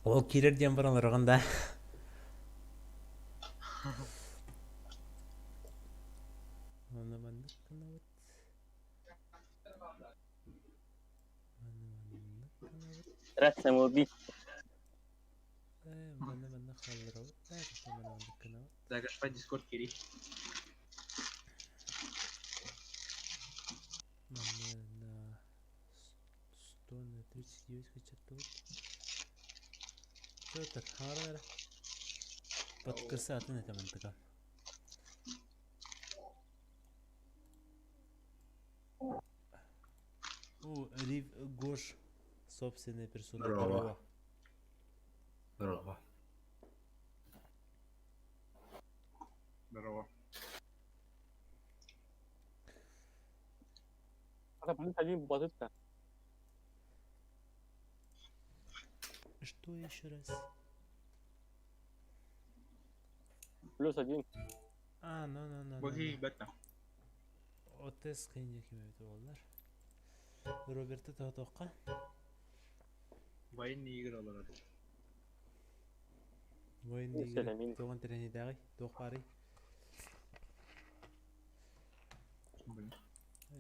Ол кирер дем бараларганда. Mana mana kenapa? Ressam mobil. Mana kaldırıyor. Mana kenapa? Zagаш по Discord кири. Mana 139 kaçtı. Çok harara. Подкасы атына тамантыга. Рив Гош, собственная персона. Здорово. Здорово. Здорово. Ага, блин, один базыка. Что еще раз? +1. No. Боги бетна. Otes kıyınca kime bitiyorlar? Robert'e toqqa. Войны игры алар. Войн диги. Тоған трени дағы. Тоқпары.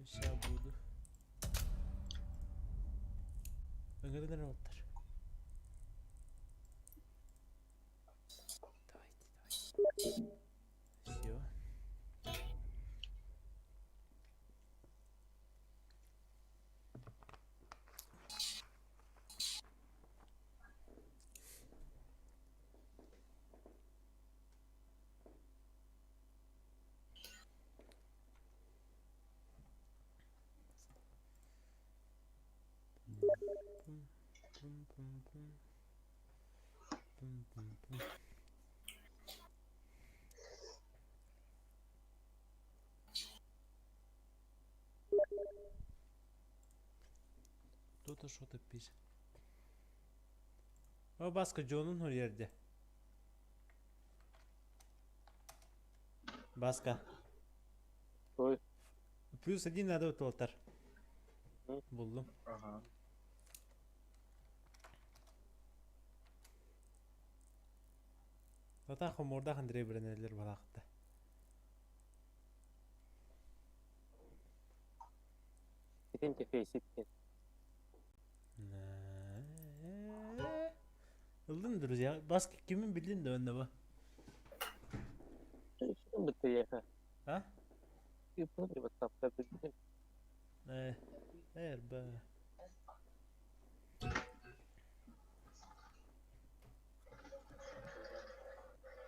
Aşağı buldu. Öngörüden oldular. Давайте. Все. Кто-то что-то пишет. О, Баска Джон'un her yerde. Баска. Ой. +1 надо отолтар. Buldum. Ага. Zaten humorda handire bireneler bıraktı. Сидим тебе сидим. Bildin друзья. Баска kimin bildin de önde bu. Что бы ты ехал? Ha? Ты помни вот так ты. Be.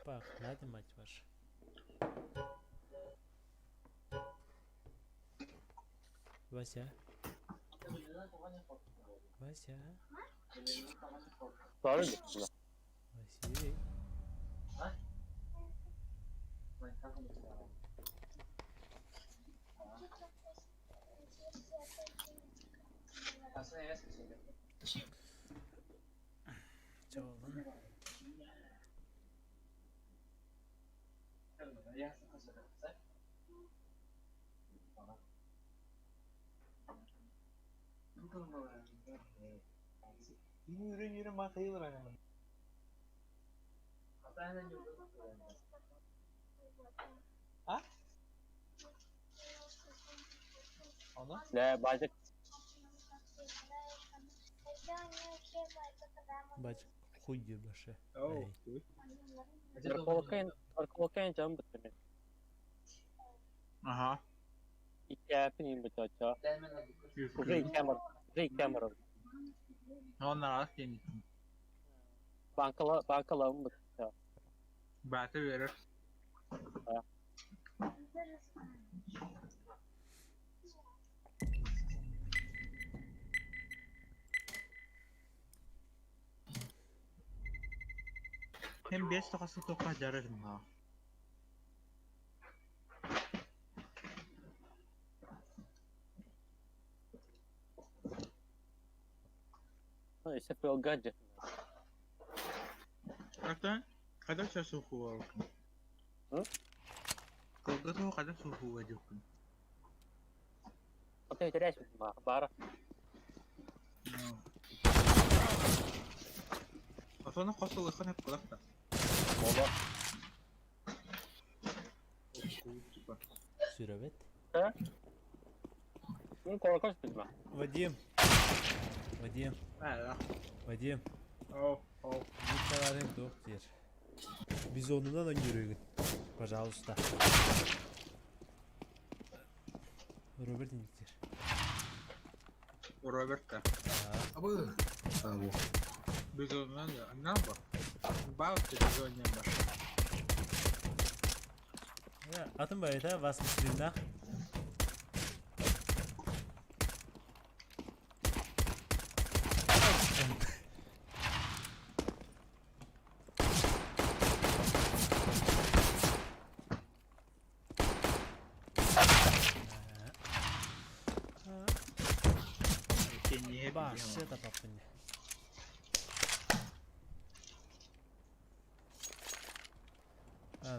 Bak, hadi maç var. Вася. Вася. Правильно? Василий. Çoğalın. Yürü makayı bırakalım. Ha? Onu? Да, базик. Бач, хуй ебаше. Оу. Arkalıkayın canım bitirme. Ага. İki yapayım bir çocuğa. Kuzey kamera. Onlar az yemiş. Bankalarımı bitirme. Batı verir. Hem 5 takası topa jararım ha. İşte böyle gadget. Kadang saya suhu aku. Kalau gitu kadang suhu aja kan. Oke, jadi mah barang. Соны қосылықын еп құлақта. Оба. Сүрөбет. Мен колокольчик бізма. Вадим. Вадим. Оу. Гитарарым тоқ дер. Бизонунан өңгөрөгүн. Пожалуйста. Роберт Никтер. Робертта. Абы. Абу. Біз онынан аннан ба? Баутты біз онынан ба. Атым бар еді, басын стримнақ. Кенне еп. Башы да таппын.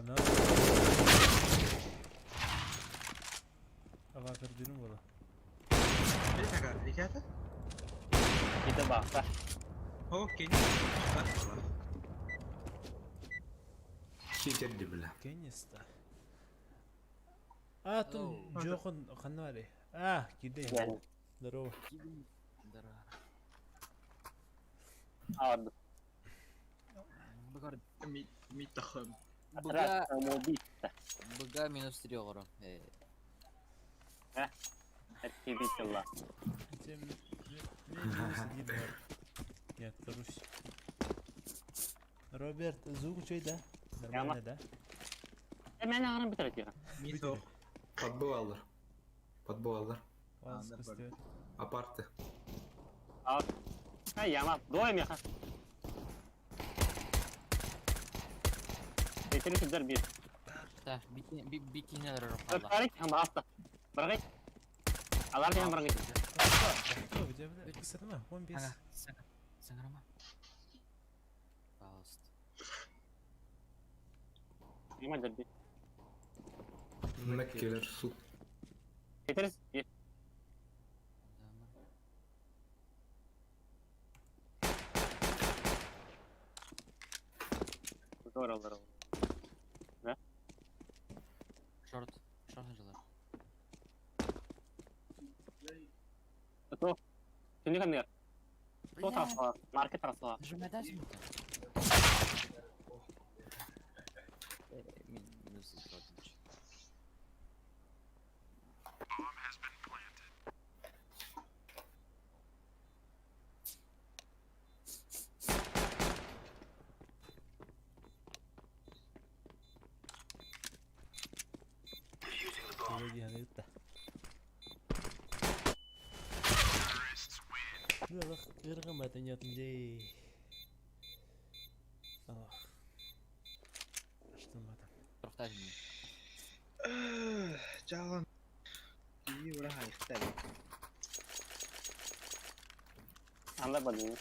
No. Ava kırdığım var. Bir dakika, rikata? Kita baksa. Oh, kayaknya susah malah. Cheater di belah. Kenista. Атом жохон қанвари. Киде. Здорово. Ауырды. Ми тахым. Атырас самоубийца. Быга минус 3 гором. Отъебителла. Я откажусь. Роберт, звук чей, да? Нормально, да? Мен ағырын бітірет еға. Ми соқ. Подбывалдар. Вас костюм. Апарты. Ал. Яма. Доем яқа. Бетері күздер бір. Так, бикини арарым Бір қалда. қарайт, ама алты. Бірғайт. Алар деген бірғайт. Где вы? Кысады ма? 15. Ага, саңарама. Пожалуйста. Яма жүрді. Мәккелер су. Бетеріс. Бет. Зор алдар. Шорт ажалар. Кто? Ты не камер. Кто трасла? Маркет трасла. Нажимай минута. Минус 1. Вроде она это. Yok, ırgamadan yatınca. Açtırmadan. Тұрықта жіне. Жалын. Iyi uğra hayıkta. Anda badın.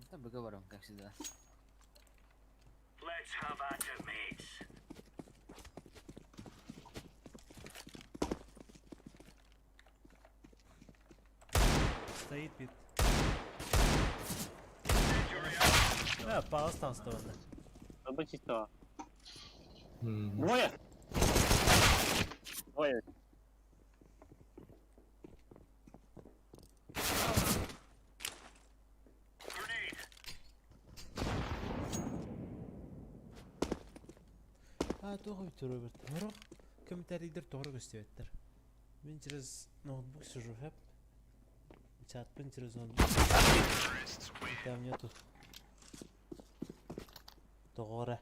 Там быга барам, как всегда. Стоит бит. Пауз там стороны. Оба чисто. Hmm. Двое. Двое. Тоғы өтті Роберт. Ұрық, комментарийлер тоғыры көстебеттер. Мен через ноутбук сижу, хэп. Чатпен через ноутбук. Там нету. Тоғыры.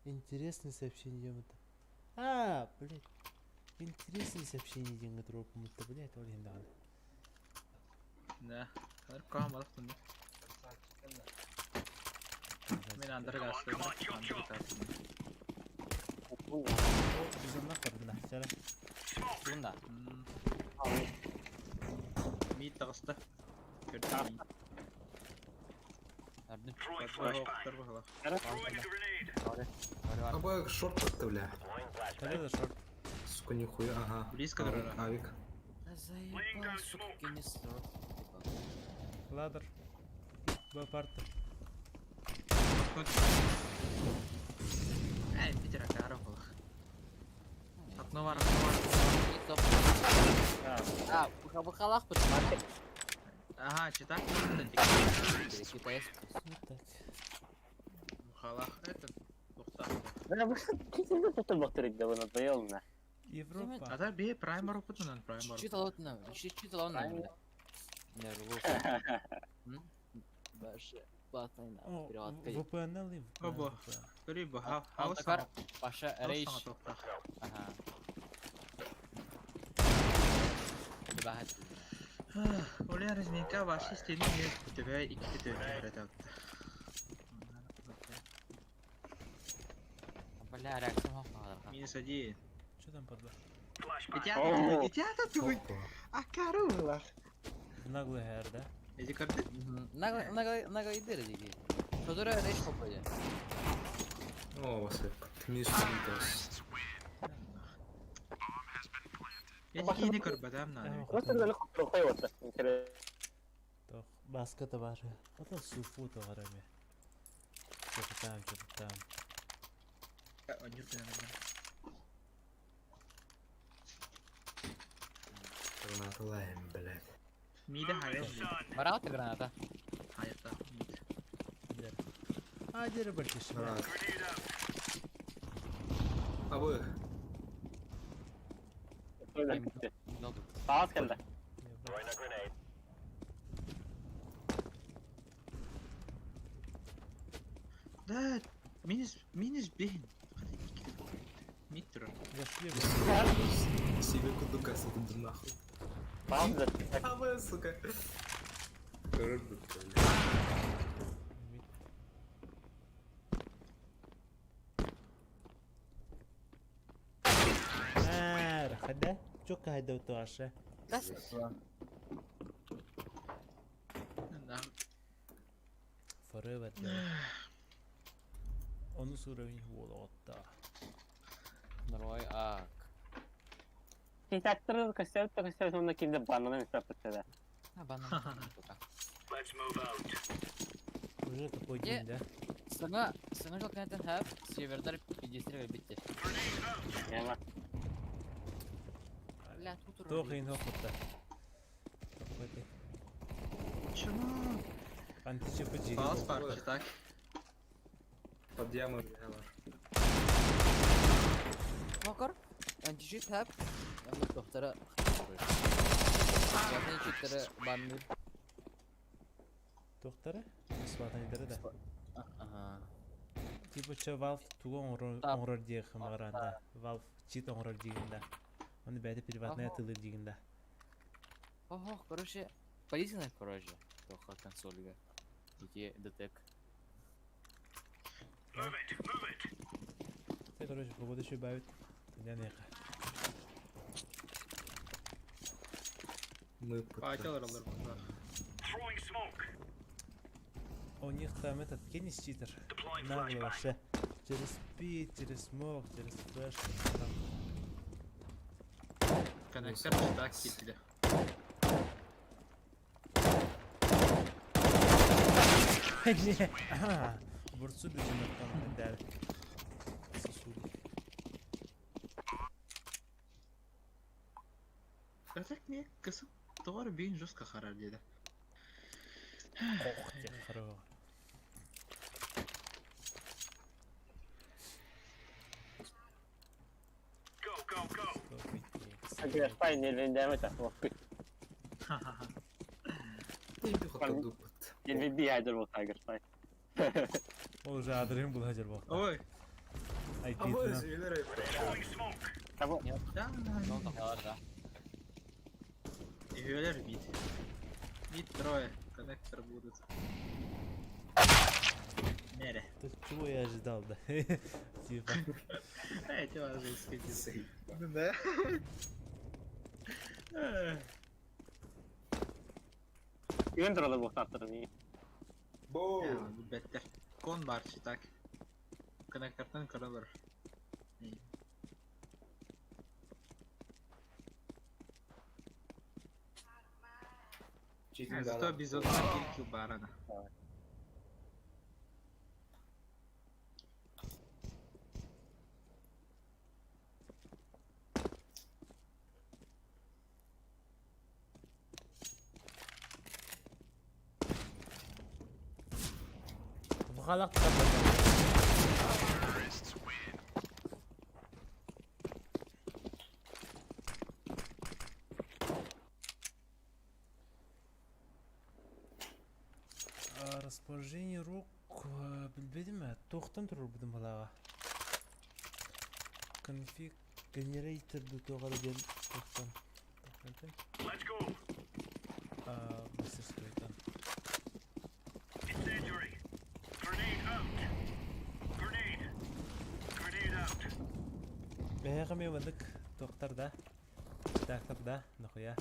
Интересное сообщение это. Блядь. Интересное сообщение деньги дропом это, блядь, олень даны. Да. Кам алақтың. Мен андыр қастым. Biz ondan kadın çara. Бунда. Ми тағысты. Ардын. Батыр бағала. Абы шорт атты, бля. Когда да шорт? Сука, нихуя, ага. Близко Авик, дорога. Авик. Заебал, сука, не срок. Ladder. Bu apartı. Эй, Питер, акара хол. Окно бар. Топ. Бухалах пыт. Ага, читак. Китайский. Вот так. Халах этот. Тухта. Tuttu bakterik de bana dayalı ne? Европа. Ада бе праймер опытынан праймер. Чит алатына. Чит алатына. Не рулу. Баш батайна. О, Переводка. VPN alayım. Оба. Гори бу хаус. Алтакар. Паша рейш. Ага. Бахат. Оле разминка ваши стены не тебя и китайский рядом. Бля, реакция хохлар. Минус 1. Что там подло? Идиата тут. Акару была. Наглый her да? Иди карты. Нага идер диги. Фазора рейш хопая. О, сыпать. Минус 1. Я диги не карбадам на. Nasıl böyle koy orta? İntere. Toch, basket var. Wat een sufu toch arame. Çöpütem. Граната лаем, блядь. Мида хайо. Барал ты граната? Хайта. Gider. Hadi Robertiş. Гранат. Обоих. Öyle gitti. Долго. Sağ geldi. Да, минус бин. Митро. Зашли бы. Себе кутука сюда нахуй. Sağ geldi. Обоих, сука. Круто, блядь. Хада. Çok hayda otu aşağı. Kas. Forever ya. Onu suravin huola ottaa. Норой ак. Титактыры кастет сонда кимде банана истапты да. А банан. Уже такой день, да? Сыңа жол кенеттен хәп, севердар педестрega битти. Яма. Бля, тут Toch in hoogte. Toch Чему? Античепы Пас джири. парчи, так? Под ямой var. Покор. Антишит хәп. Янда тохтара. Яны читтері банны. Tohtara. Iswatan idare da. Ага. Типа че Valve туган онрор диye хымаранда. Valve чит онрор дигенда. Оны бәді приватная тылы дигенда. Ого, короче, полиция, короче. Тоха консольга. Иди детек. Ты, короче, погода еще бавит. Я не Мы Пател роллер бunda. У них там этот Кеннис читер. Нагло вообще. Через спид, через смог, через флеш. Коннектор так китили. Не. Ага. Бурцу бежим там дали. Сосули. Так не, кысып товар бейін жестко харар деді. Ох, те хоро. Агреш пай не лендеме та. Иди хоть дупат. Yeni bir aydır bu Tiger Spy. O жадрым был хажер бо. Ой, Ай Обоих питна. завели. Tamam. да. Ну, тохталар, да. Игрелер бит. Бит трое. Коннектор будут. Нере. То чего я ожидал, да? Типа. Эй, ты уже сходил. Сейф. Да? Güven duralı bu tatların iyi. Боу. Better. Kon var так. Konnektörden kırılır. Читинг Зато эпизодна 1 kill бар ана. Бұғалақ расположение рук білбедім ме? Тоқтан тұрыр бұдым балаға. Конфиг генераторды тоғады ден тоқтан. Let's go. Мастерскойдан. Incendiary. Grenade out. Grenade. Grenade out. Бәйіғі мен өндік тоқтар да. Тақтар да. Нұқия.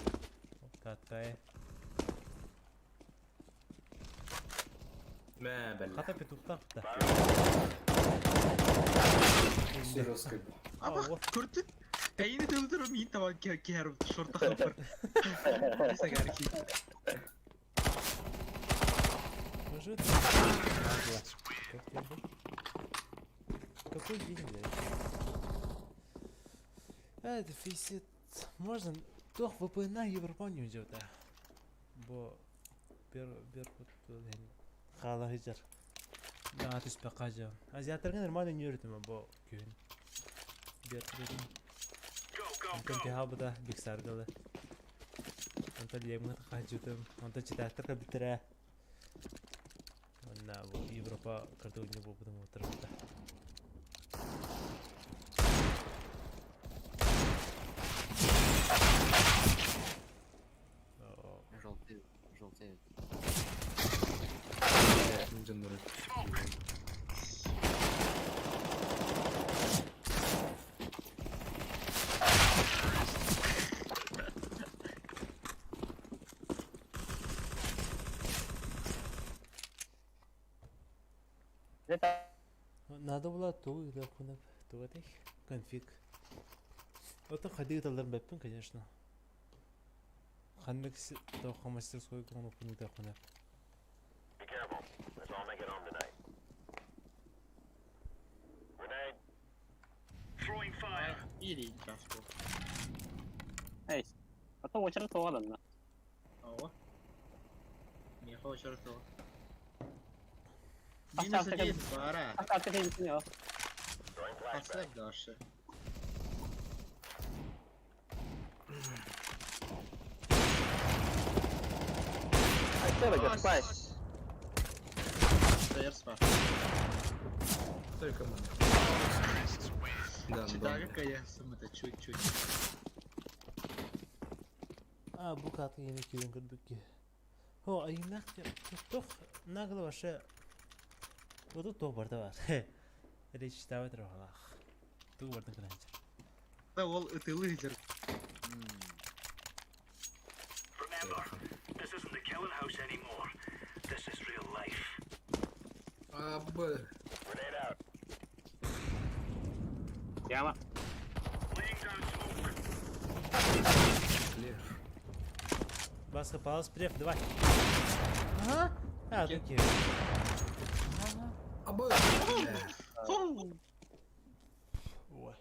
Қатқай. Мә, бәлі. Қата петуқтақ да. Серьез kaip. Ама көрді? Әйіні тәуілдір мен табан кәріп шорта қалпыр. Несі кәрі Может? Какой день, блядь? Это фейсит. Можно toch VPN Европанию делать, да? Бо беркут хала хижар. Да, ты спекажа. Азиатларга нормально не öğretim бо күйін. Беркут. Антон тихабыда бик саргалы. Антон лемгат хажутым. Антон читаттарга битіре. Анна бу Европа картогіне болбудым отырымда. Желтеют. Жанры. Это Надо было то, да, кунап, то этой конфиг. Вот ходи талдар бэппин, конечно. Ханмекс то мастерской крону куну да кунап. Be careful. Let's all make it home tonight. Grenade. Throwing fire. Или трафку. Эй, потом очередь тоғадан. Ого. Не хочешь то. Ах, Минус так, 1 бара. А как ты не понял? Throwing flashbang. Поставь дальше. Стояр спа. Только мы. Да, Сюда да. какая сумма-то чуть-чуть. Bu katı yeni köyün kırdık ki. Ho ayınak toch naglı başa. O da to barda var. Reç davet roha. Tu barda kılanca. Да ол ытылы жер. Remember, this isn't the killing house anymore. This is real life. Абы. Grenade out. Яма. Laying down smoke. Леш. Баска палас преф, давай. Ага. А, таки. Абы. Ой.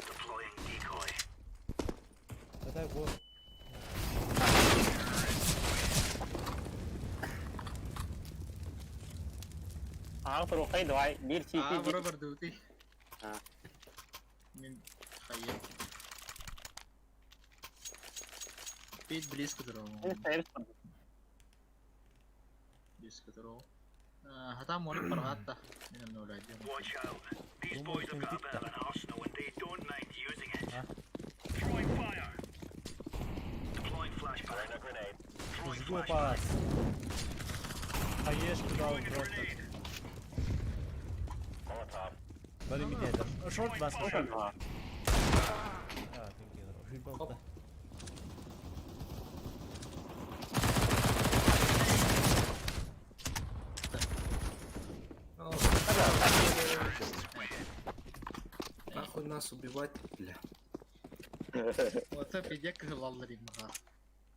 Deploying decoy. Давай го. А, рухай, давай. Бир А, чипи. бұры дұты. А. Мен қайыр. Пейт близко тұрау. Близко тұрау. Хата молик парғатта. Мен оны ойлайды. Watch out. These Don't boys have want got a to bit of an arsenal and they don't mind using it. Ah. Throwing fire. Deploying flashbang. Throwing a grenade. Throwing Жгу flashbang. палас. Хаеш туда Throwing a просто. grenade. Molotov. Böyle mi dedim? Short bas, short. А, А, таки. Жить болта. Нахуй нас убивать, бля. Ота педек кылаллар имга.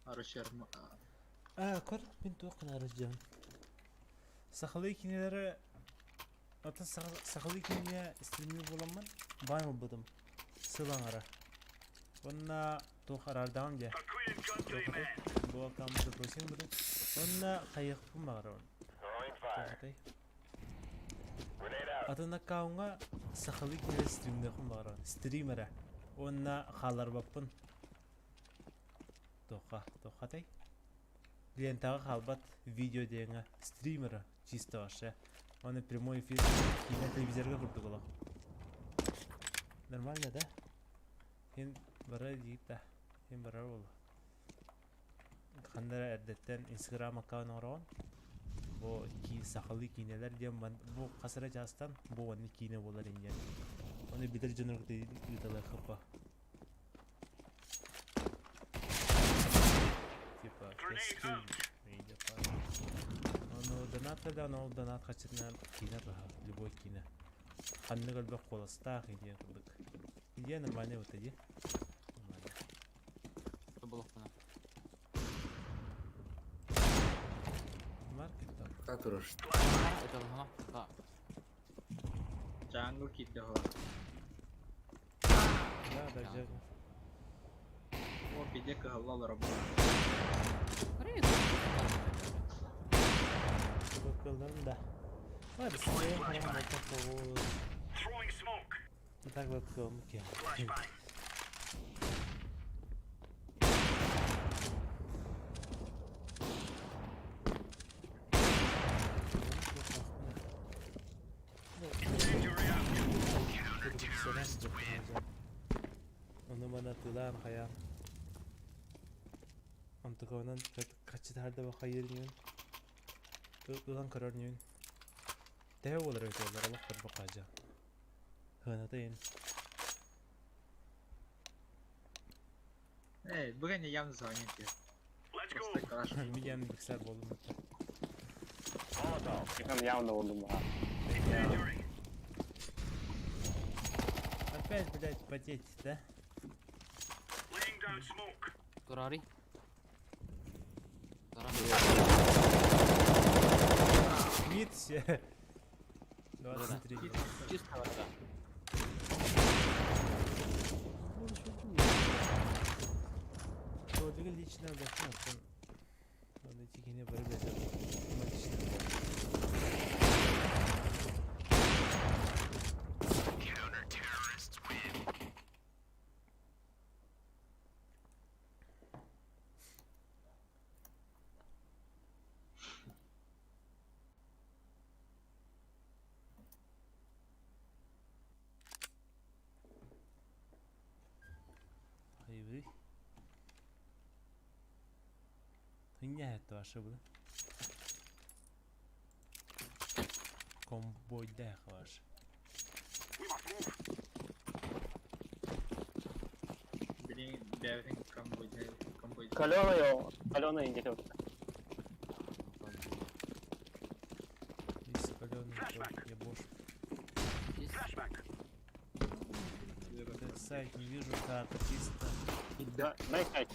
Арышарма. Кор мен тоқын арызжан. Сахалый кинелері ата сахалый кине стримі боламын. Баймы бұдым. Сылаңара. Онна тоқарардағым де. For Queen Country, men. Бұл камызды просим бұдым. Онна қайық бұмағыр он. Throwing fire. Тоқатай. Grenade out. Атына кауыңа сахалый кине стримді құмағыр он. Стримері. Онна қалар баппын. Тоқатай. Клиентаға қалбат видео дейіңі стримері чисто ашы. Оны прямой эфир кейінен телевизорға құрды қолақ. Нормально, да? Хен бара дейіп да. Хен бара ол. Қандара әрдеттен инстаграм аккаунт ораған. Бұл сақылы кейінелер дейін бұл қасыра жастан бұл оны кейіне болар енген. Оны бедір жөніргі үйділі қыпа. Типа, кескін мейді пар. Оны донат қайда, оны донат қачырынан кейінер раға, любой кейіне. Қанны көлбек қоласта кейіне қылдық. Идея нормальный вот иди. Что было в пана? Маркет там. Как рожь? Это лгана? Да. Джангл киддего. Да, даже. О педек кылаллар абы. Привет. Bakıldım da. Var size ama topu. Throwing smoke. Tak bakalım ki. Flashbang. Incendiary out. Onu bana tulan kaya. Antuk onun kaçı tarda bak yerin. Tulan karar yün. Dev olur öyle şeyler Allah bir bakaca. Hına da yin. Bugün de yalnız oynayın. Let's go. Просто краш. Milyen bilgisayar buldum. Molotov. Çıkan явно oldum ha. Incendiary. Опять, блядь, потеть, да? Laying down smoke. Турari. Мид все. 23. Чисто вода. Вот это лично объясню. Он эти кино борьбы. Counter-terrorists win. Hayır. Hınya hatta aşağı bunu. Komboyda var. We must move. Блин, бявин комбой. Калёна иди тут. Есть калёный, я бош. Есть. Flashbang. Этот сайт не вижу, карта чисто. Дай сайт.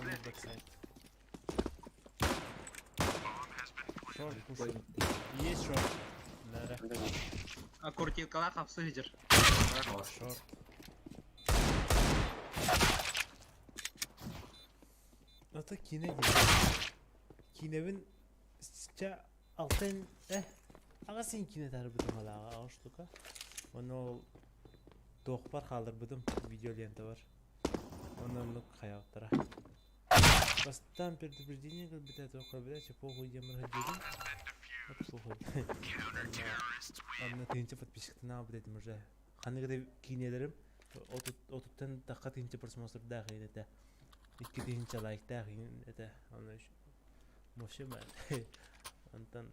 Нет бэксайт. Шорт, пушит. Есть шорт. Нара. А куртилкалар хапсы гидер. Шорт. Ata kine gibi. Kinevin sıça altın ağa sen kine tarbidim hala ağaçlıka. Onu dokpar kaldır budım video lente var. Onu hayatlara. Бастан предупреждение как бы это около че похуй я мрахадили. Похуй. Анна тенче подписчиктана бдетим уже. Ханныгда кинелерим отуттан такка тенче просмотр дахин это. İki deyince like derken de anlaş. Moşe ben. Antan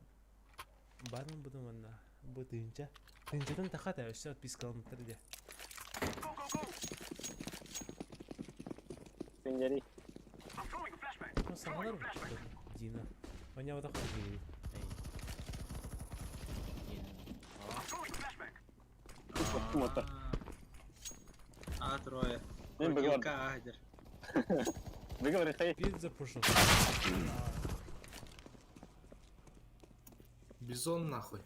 var mı bu zamanda? Bu deyince. Deyince'den daha da işte pis kalmıştır diye. Go, go, go. Incendiary. I'm throwing a flashbang. O sağlar mı? Dina. Bana da kalıyor. I'm throwing a flashbang. Tuttum ota. А, трое. Ben bugün Korkuyor ka haydır. Bugün var şey. Pizza пошел. Бизон нахуй.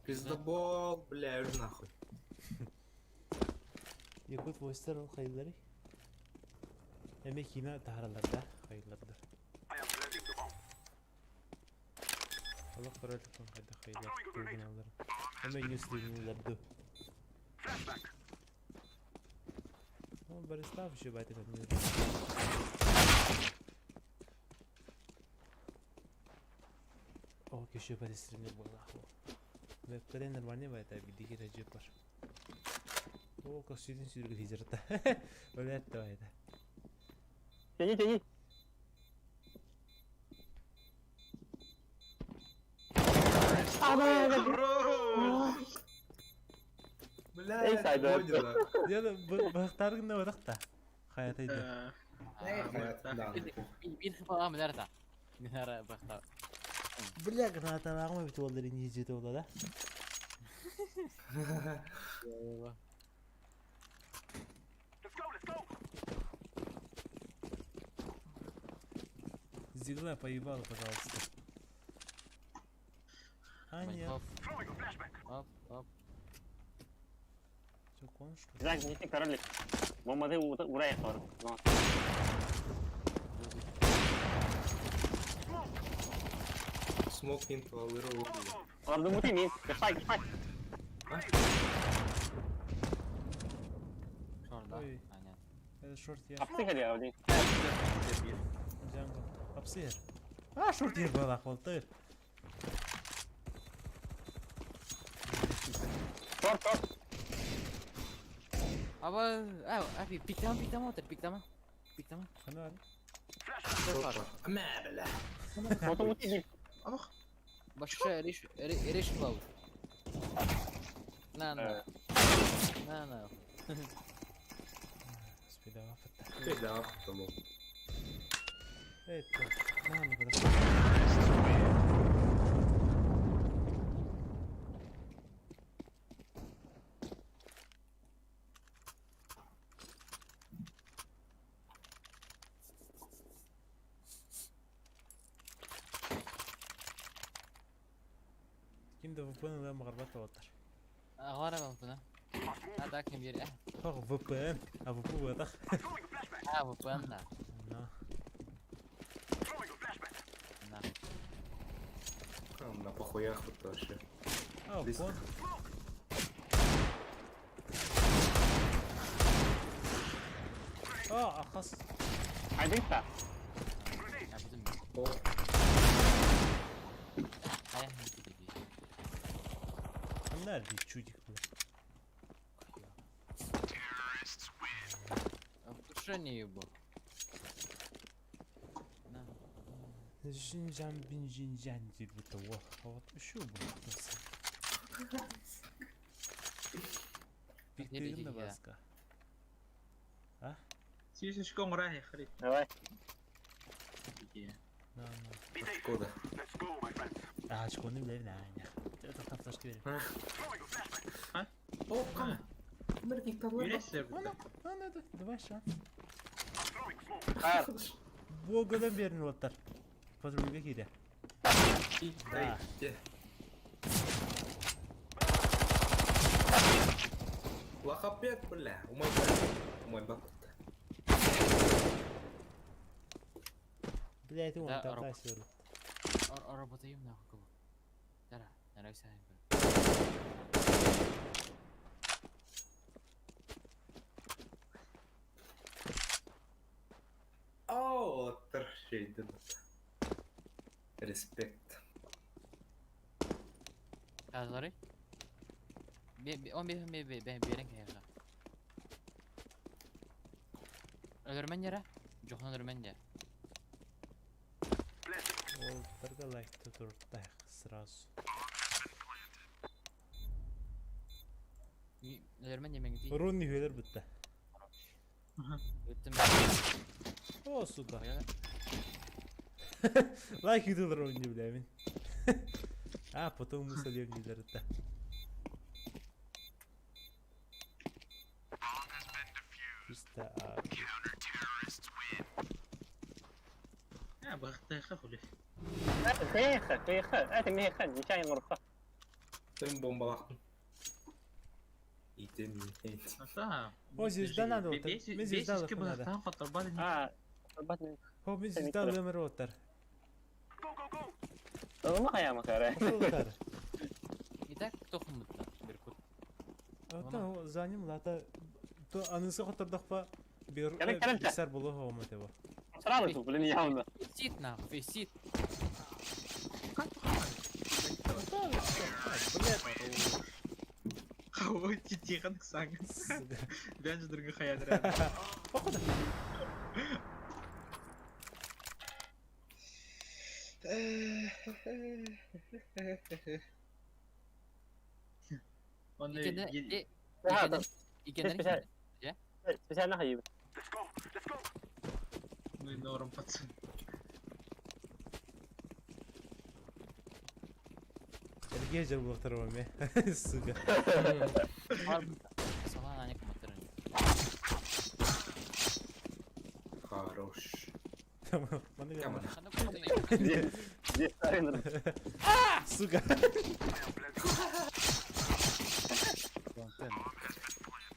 Пиздобол, бля, уже нахуй. Yakut Voice'lar ol hayırları. Emek yine taharalarda hayırlardır. I am planting the bomb. Allah kararlıktan kayda hayırlar. Durgun alırım. Hemen yüzlüğünlerdi. Flashback. Ama barista bir şey baydı kadın. O köşe baristrini bu. Web'de var ne baydı bir digi recep var. O kasıdın sürgü hicrata. Öyle etti baydı. Teyi. Bro. Бля, Эй, Сайдор. Бодила. Ya da baktarın da varak da. Hayatıydı. Bir falan mı nerede? Nerede bakta? Bırak granata bakma bir tuvalları İngilizce tuvalda da. Let's go. Зигла поебал, пожалуйста. Аня. Hop Throwing a flashback. hop. Çok konuştu. Güzel gittik kararlık. Bombayı buraya sor. Смок инту, алыры окуя. Orada muti mi? Spike. Şurada. Oy. Aynen. Evet short yer. Apsı geliyor abi. Jungle. Hapsi yer. Ah short yer bala koltır. Short. Ama abi piklama otur piklama. Hani var? Опа. Мя, бля. Foto muti değil. Ah. Başka eriş cloud. No. Спида вафта. Ты да, тому. Evet. Ne anladım? Kimde VPN ile mağarbat otur. Agora vamos buna. Hadi kim bir Bak VPN. Ha VPN var da. Throwing a flashback. bu banda. Na. Throwing a flashback. Na. Там на похуях тут вообще. Ha VPN. Aa akas. Haydi git Ya bizim О, ayak gitti gibi. Nerede çocuk bu? Обрушение bu. Na. Jinjan bin jinjan gibi de var. Havat şu bu. Bittiğin de başka. Ha? CSGO رايح يا خريف. Evet. Na na. откуда? Let's go, my friends. Ah, çıkonu bile ne ya. Tak taş gibi. Throwing a flashback. О, кама. Мэрник табло. Yürüyüşler burada. Ana da. Давай şu an. I'm throwing smoke. Hayır. Bu kadar bir yerin otlar. Patrolüge gidi. Дай, где? Лохопед, бля. Мой бак. Блять, он Да, там Араб. тащил. Arabatayım ne hakkı bu? Dara, nereye sen? О, торшейден. Респект. Kazları? Bir yerin kayakla. Öldürmen yere. Jokun öldürmen yere. Ол бірге лайкты тұрдық сразу. Öldürmen yemeğini değil. Ронни хөлер бітті. Öttüm. О, суда. Öyle. Лайк ютылыр Ронни білемін. А, потом мы сольем нелерді. Чисто بغيت خافوا خيخة نشاين غرفة Tem bomba lá. Item. هو زيزدان هذا وتر من زيزدان لكم هذا ضربتني هو من زيزدان لمر وتر ما يا مكاره وتر İtek tohumlukta bir kut. Hatta o zanım lata to anısı kadar dakpa bir Kelem. bilgisayar bulu هو متبا صراحة شوف لاني ياونا Sit na, fi sit. Ой, тихо, Саня. Бенж друга хаяд. Походу. Он İkenden специально хаяд ну и норм, пацан. Gece bu tarafa mı? Suga. Sana nane kumatırın. Хорош. Tamam. Bana gel. Tamam. Sana kumatırın. здесь старый Suga.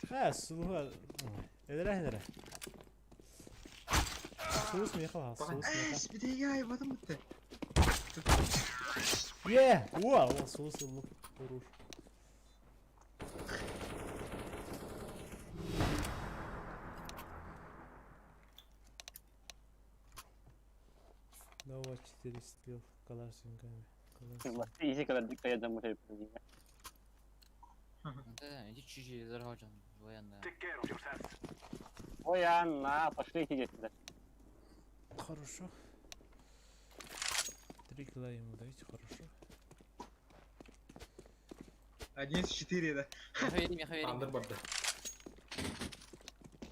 Ha, sulu. Edere. Sulus mu yakala? Sulus mu yakala? ايش بدي اياه ما تمت. Yeah! Wow! Sulus sulu. Vurur. Nova 4 stil. Kalarsın kanka. изи когда дикая за мужей Иди чужие заргачан военная. Take care of yourselves. ой на пошли идите сюда Хорошо. 3 кило ему дайте, хорошо. 11-4, да. Я vereyim. Under barda.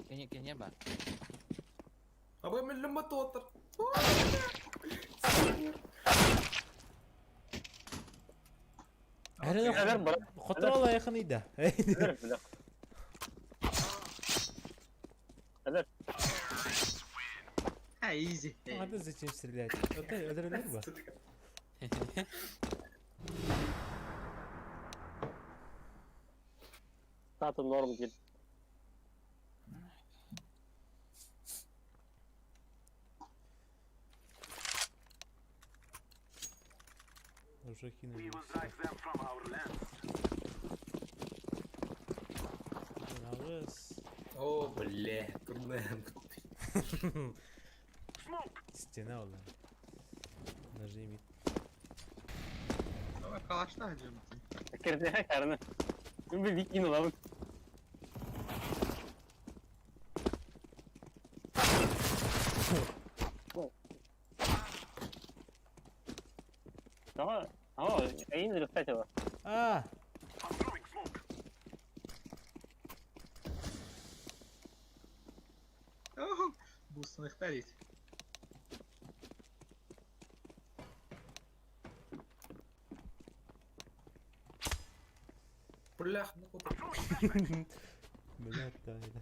Kenya bak. Abi ben lamba totar. Herhalde kontrola yakınıydı. ها ايزي. Hadi zıçayım sirliyat. Öldürülür mü? статус норм جدا Уже We кинули. will drive them from our lands. Nağız. О, бля, трудно. Smoke! Стена olan. Нажми. Ama kalaşta hacım. فكرت يا كارنا من بيكين والله اه عين الفتوى Ah! I'm throwing smoke. اوه بوستن اختاريت. Бля, Блядь, да, это.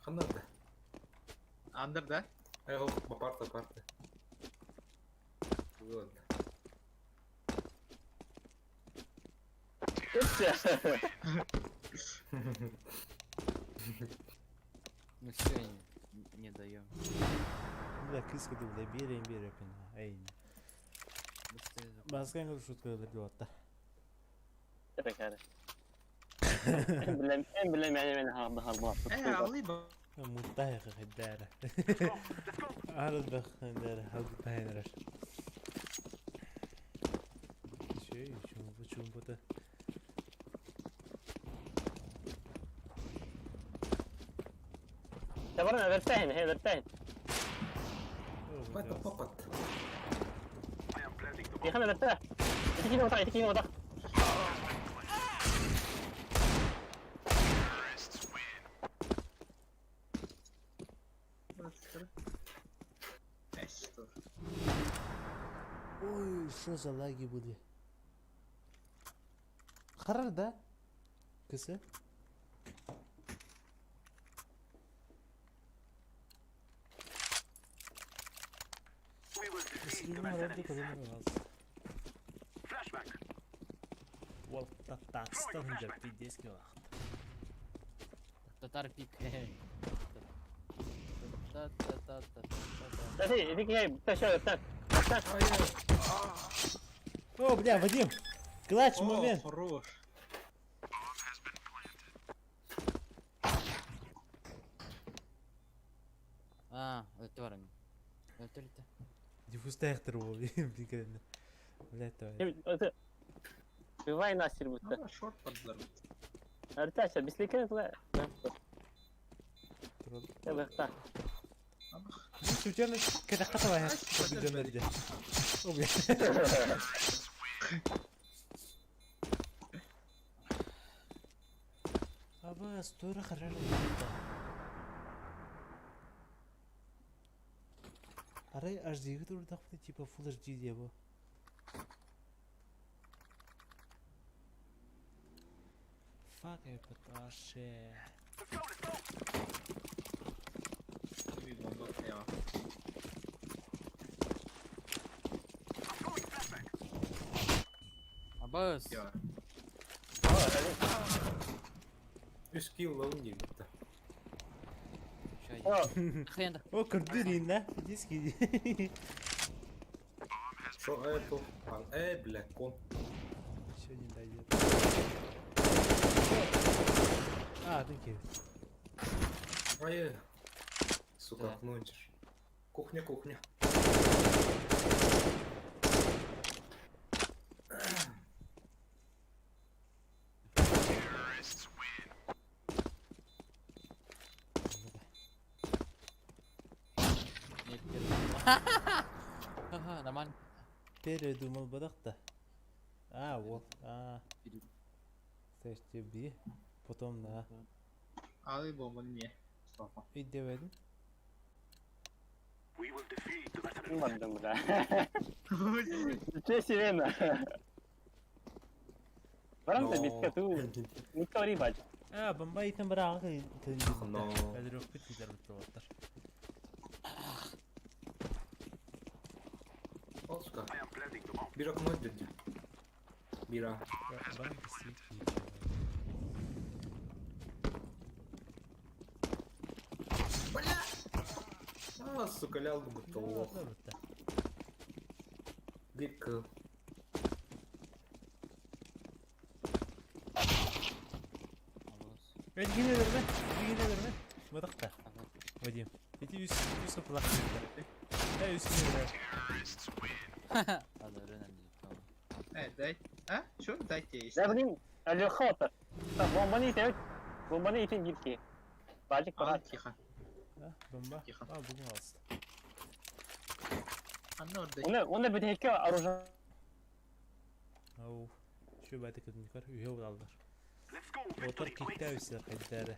Ханада. Андер, да? Эго, апарта. Вот. Мы все не даем. Бля, кыска да, бля, берем, пина. Эй. Баскан как шутка öldürdü hatta. تبك هذا بالله يعني من هالباص ايه عظيمة. Muttahiq khidara. Arad bak khidara, hadi beğenir. Şu bu da. تبرنا ذرتين هي ذرتين Это попад. I am planting the يا خلنا ذرتين تكيني وضع Эш, dur. Ой, что за лаги были? Karar da. Кысы? We will defeat the Стримнің арабды mercenaries. көлемі қалды. Flashback. Ол татақстан деп пидеске вақыт. Татар пик. Подожди, иди к ней, так. О, бля, Вадим! Клатч О, момент! хорош. Öldü var mı? Öldü. Диффузда яқтыр ол, бекерінде. Блядь, давай. Бивай Настер будто. Aa, short vardılar. Arkadaşlar bisiklet var. Тұрады. Ya bak. Бұл сөйтерін кәді қатып аяқ. Көбі О, бля. Аба, стойры қаржары етті. Арай HD'гі тұрды тақпыды, типа Full HD де бұл. Fuck, епаташы. Bir bomba ya. Abbas. Ya. Üst kill alın gibi bitti. Şöyle. Kıyanda. О, көрді дейін да? Пидески. Что это? Бля, кон. Еще не дойдет. А, ты киви. Сука, Да. кнончишь. Кухня. Ха-ха, нормально. Передумал бадақ та. А, вот. Сәште би. Потом да. Al bombanı niye? Mustafa. Үй деп едім. We will defeat the mercenaries. Bilmadım da. Nичего себе на. Барам да битка ту. Никто не бачит. А, бомба итін бір ағы кілін No. Әдір өк бітмейдер бітті оттар. Al suka. I am planting the bomb. Bir aklıma dedi. Bira. Бам кісі Сука, лялды бітті лох. бітті. Bir kill. Abbas. Ödігіне берме. Бадақ та. Вадим. Эти үсі пылақ бітті. Үсіне берме. Hadi öğrenelim. Tamam. Дай. А? Что? Дайте есть. Ya benim Ali Khota. Bombanı itemek. Bombanı itin git ki. Bacık Al falan. tихо. Бомба. Тихо. А, бүгін алысты. Anne orada. Onu bir tek arıza. Ау. Шө бәді кілін көр. Үйе бұлалдар. Let's go. Отыр Victory кекті awaits. өсі қайдары.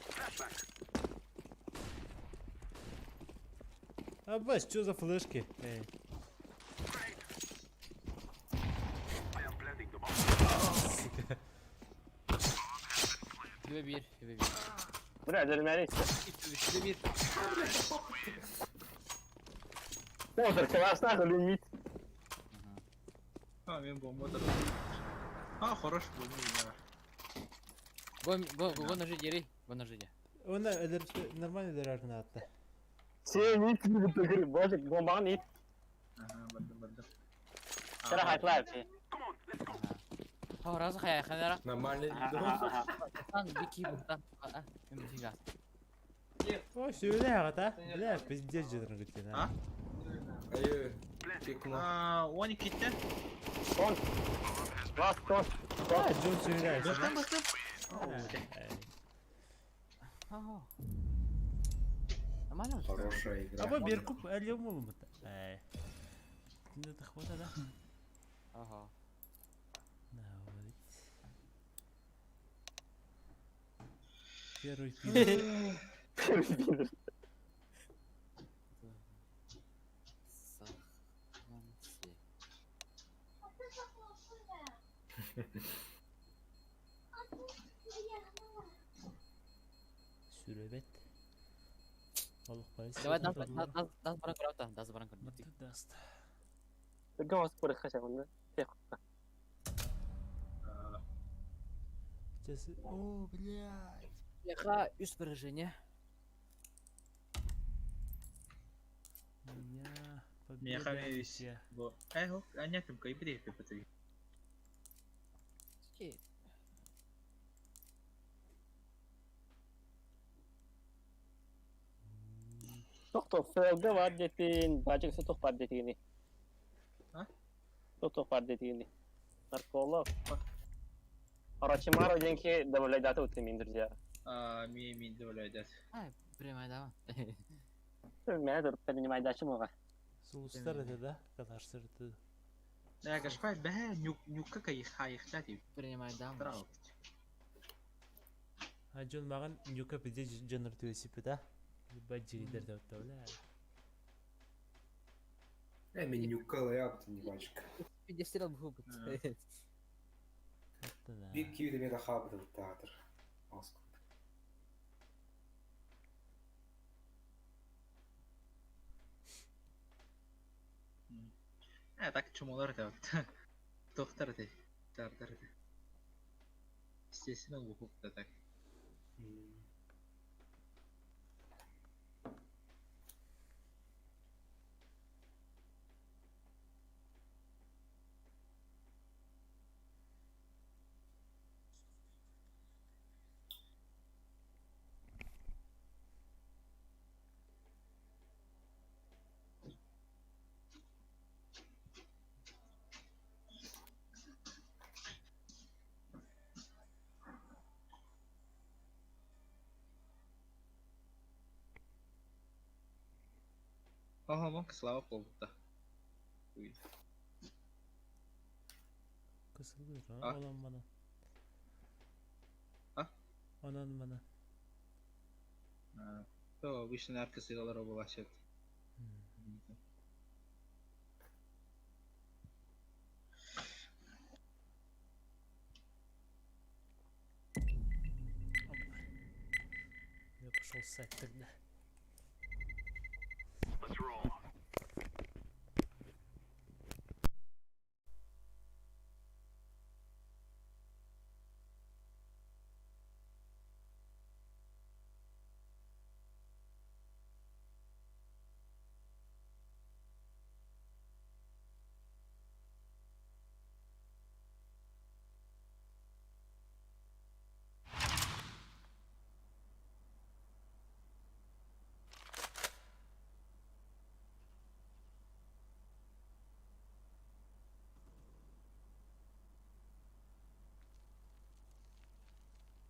Flashback. Аббас, что за флешки? Эй. I am planting the bomb. Yüve bir. Buraya dönmeli işte. Yüve bir. Otur kıvarsana da limit. Ha benim bomba da. Ha хорош bomba ya. Го ножи дери. Го ножи де. Он нормально дырарына атты. Sen it gibi tıkır. Bacık bombanı it. Aha bildim. Sıra haklar ki. Come on, let's go. Ha razı kaya kanara. Нормально Aha видео. aha. Tan biki buradan. Benim bir gaz. О, söyle ya da. Бля, пиздец жадырын күттен. А? Пикну. 12 gitti. Son. Last son. А, Джон söyle. Bastım. Ha. Нормально уже. Хорошая игра. Аба bir kup әлем олым бұтты. Эй. Тінде тақпата да. Ага. Навалить. Первый пидор. Sürebet. Balık parası. Давай, даст баран көрәуті, даст баран көрәуті. Даст. تلقاهم اصبر الخشب ولا Сейчас. О, блядь. Яха, үш выражение. Меня Меня победа хамились. все. Во. Эго, а нет, там кай бери, пипаты. Окей. تخطف فوق بعدتين باجيك ستخ بعدتيني ها؟ تخطف بعدتيني والله أراتشي مرة جنكي دبل داتا وتمين درجة مين دولة جات. Принимай, давай. ما أدري تبني ما يداشي موقع Soğuslar da kadar sırtı. لا كشفاي بها نيوكا كي خاي اختاتي. Принимай, давай. تراو. Hacın mağan yuka pide canır tüyesi da. Bacı der de otola. Мен нюкала ябты не бачка. Підістірал б губит. Bir kivi de beni habır teatr. Askut. Так чумалар да. Доктор да. Доктор да. Естественно, глупо да так. Ага, мог слава полда. Kısıldı Ah. olan bana. Ah? Anan bana. То обычно нарко сыграла робовачет. Я пошел ссать тогда.